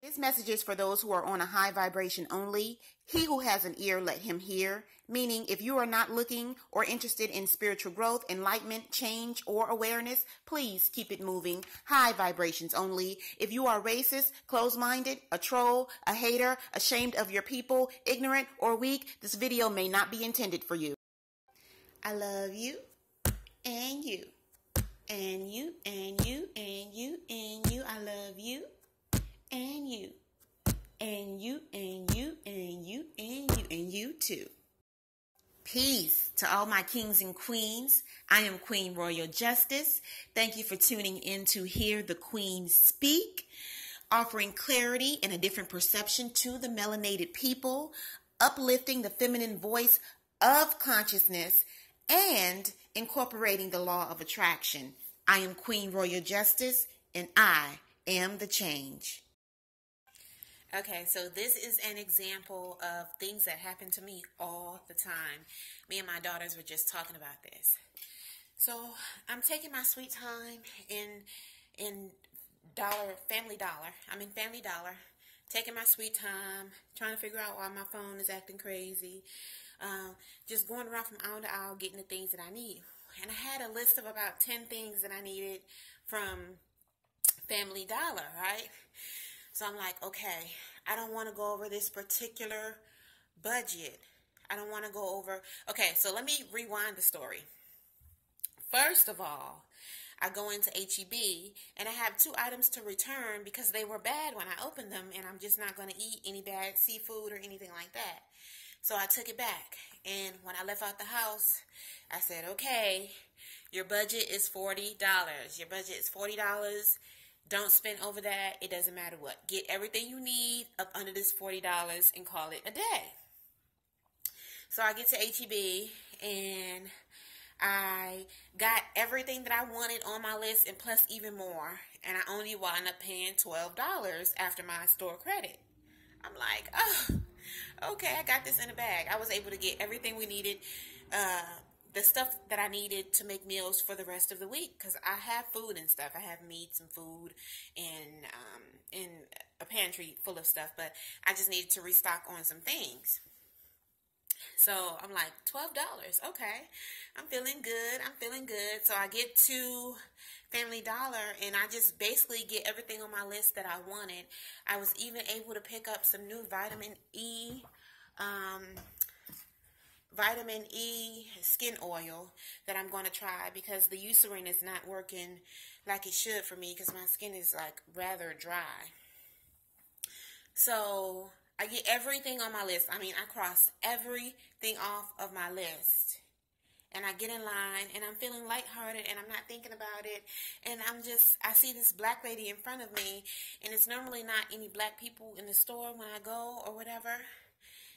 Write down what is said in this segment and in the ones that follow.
This message is for those who are on a high vibration only. He who has an ear, let him hear. Meaning, if you are not looking or interested in spiritual growth, enlightenment, change, or awareness, please keep it moving. High vibrations only. If you are racist, closed-minded, a troll, a hater, ashamed of your people, ignorant, or weak, this video may not be intended for you. I love you, and you, and you, and you, and you, and you. I love you. And you, and you, and you, and you, and you, and you too. Peace to all my kings and queens. I am Queen Royal Justice. Thank you for tuning in to hear the Queen speak, offering clarity and a different perception to the melanated people, uplifting the feminine voice of consciousness, and incorporating the law of attraction. I am Queen Royal Justice, and I am the change. Okay, so this is an example of things that happen to me all the time. Me and my daughters were just talking about this. So I'm taking my sweet time in Family Dollar. I'm in Family Dollar, taking my sweet time, trying to figure out why my phone is acting crazy. Just going around from aisle to aisle, getting the things that I need. And I had a list of about 10 things that I needed from Family Dollar, right? So I'm like, okay, I don't want to go over this particular budget. I don't want to go over. Okay, so let me rewind the story. First of all, I go into HEB and I have 2 items to return because they were bad when I opened them, and I'm just not going to eat any bad seafood or anything like that. So I took it back, and when I left out the house, I said, okay, your budget is $40. Your budget is $40. Don't spend over that. It doesn't matter what. Get everything you need up under this $40 and call it a day. So I get to HEB and I got everything that I wanted on my list and plus even more. And I only wound up paying $12 after my store credit. I'm like, oh, okay, I got this in a bag. I was able to get everything we needed, the stuff that I needed to make meals for the rest of the week, because I have food and stuff. I have meats and food and a pantry full of stuff, but I just needed to restock on some things. So I'm like, $12, okay. I'm feeling good. I'm feeling good. So I get to Family Dollar and I just basically get everything on my list that I wanted. I was even able to pick up some new vitamin E skin oil that I'm going to try, because the Eucerin is not working like it should for me because my skin is like rather dry. So I get everything on my list. I mean, I cross everything off of my list. And I get in line and I'm feeling lighthearted and I'm not thinking about it. And I see this black lady in front of me, and it's normally not any black people in the store when I go or whatever.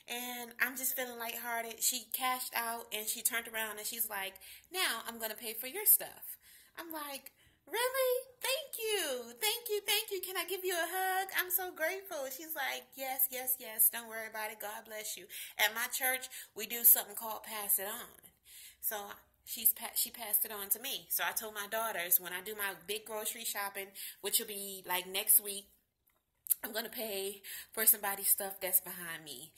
And I'm just feeling lighthearted. She cashed out and she turned around and she's like, now I'm going to pay for your stuff. I'm like, really? Thank you. Thank you. Thank you. Can I give you a hug? I'm so grateful. She's like, yes, yes, yes. Don't worry about it. God bless you. At my church, we do something called pass it on. So she passed it on to me. So I told my daughters, when I do my big grocery shopping, which will be like next week, I'm going to pay for somebody's stuff that's behind me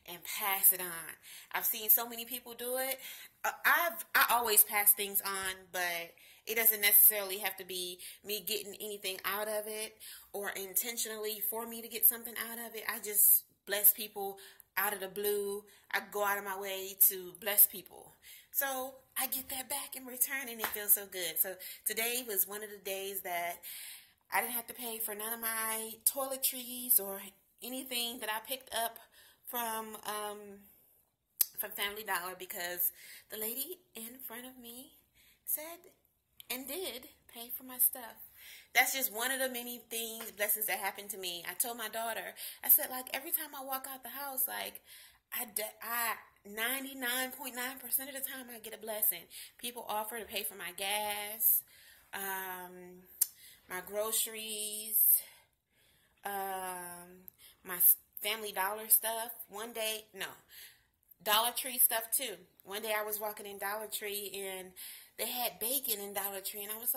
and pass it on. I've seen so many people do it. I always pass things on, but it doesn't necessarily have to be me getting anything out of it or intentionally for me to get something out of it. I just bless people out of the blue. I go out of my way to bless people. So I get that back in return and it feels so good. So today was one of the days that I didn't have to pay for none of my toiletries or anything that I picked up from Family Dollar, because the lady in front of me said and did pay for my stuff. That's just one of the many blessings that happened to me. I told my daughter, I said, like, every time I walk out the house, like, I 99.9% of the time I get a blessing. People offer to pay for my gas, my groceries, my Family Dollar stuff. Dollar Tree stuff too. One day I was walking in Dollar Tree and they had bacon in Dollar Tree, and I was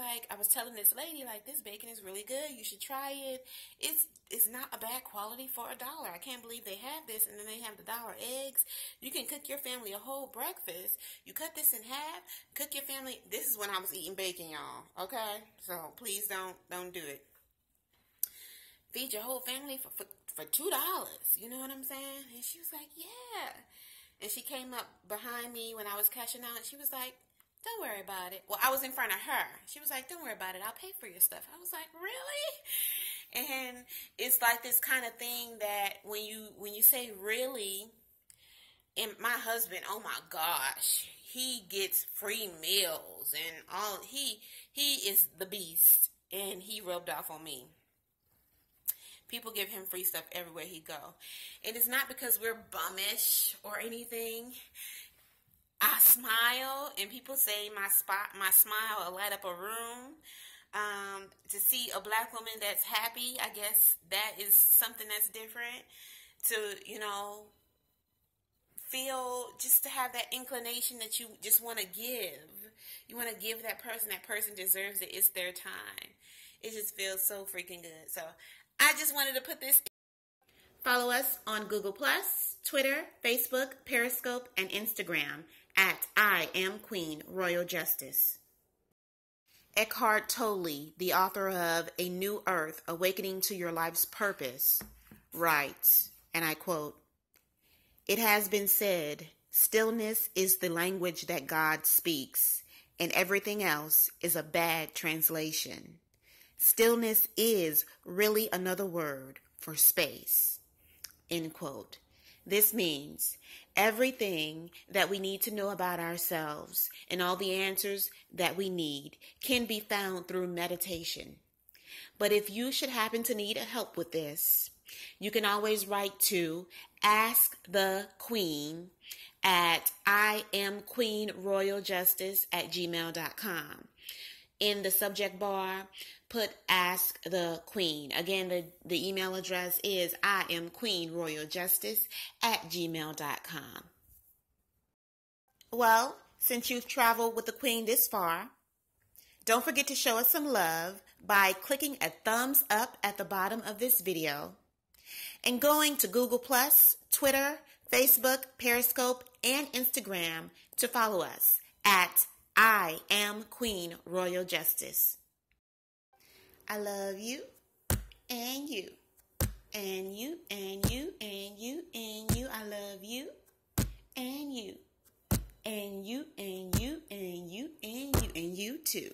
telling this lady, like, this bacon is really good. You should try it. It's not a bad quality for $1. I can't believe they have this. And then they have the dollar eggs. You can cook your family a whole breakfast. You cut this in half, cook your family. This is when I was eating bacon, y'all. Okay, so please don't do it. Feed your whole family for $2. You know what I'm saying? And she was like, yeah. And she came up behind me when I was cashing out, and she was like, don't worry about it. Well, I was in front of her. She was like, don't worry about it. I'll pay for your stuff. I was like, really? And it's like this kind of thing that when you say really, and my husband, oh my gosh, he gets free meals and all. He is the beast, and he rubbed off on me. People give him free stuff everywhere he go. And it's not because we're bummish or anything. I smile, and people say my smile will light up a room. To see a black woman that's happy, I guess that is something that's different. To, feel, just to have that inclination that you just want to give. You want to give that person deserves it. It's their time. It just feels so freaking good. So I just wanted to put this in. Follow us on Google+, Twitter, Facebook, Periscope, and Instagram at I Am Queen Royal Justice. Eckhart Tolle, the author of A New Earth, Awakening to Your Life's Purpose, writes, and I quote, "It has been said, stillness is the language that God speaks, and everything else is a bad translation. Stillness is really another word for space." End quote. This means everything that we need to know about ourselves and all the answers that we need can be found through meditation. But if you should happen to need help with this, you can always write to Ask the Queen at iamqueenroyaljustice@gmail.com. In the subject bar, put Ask the Queen. Again, the email address is iamqueenroyaljustice@gmail.com. Well, since you've traveled with the Queen this far, don't forget to show us some love by clicking a thumbs up at the bottom of this video and going to Google+, Twitter, Facebook, Periscope, and Instagram to follow us at I Am Queen Royal Justice. I love you, and you, and you, and you, and you, and you. I love you, and you, and you, and you, and you, and you, and you too.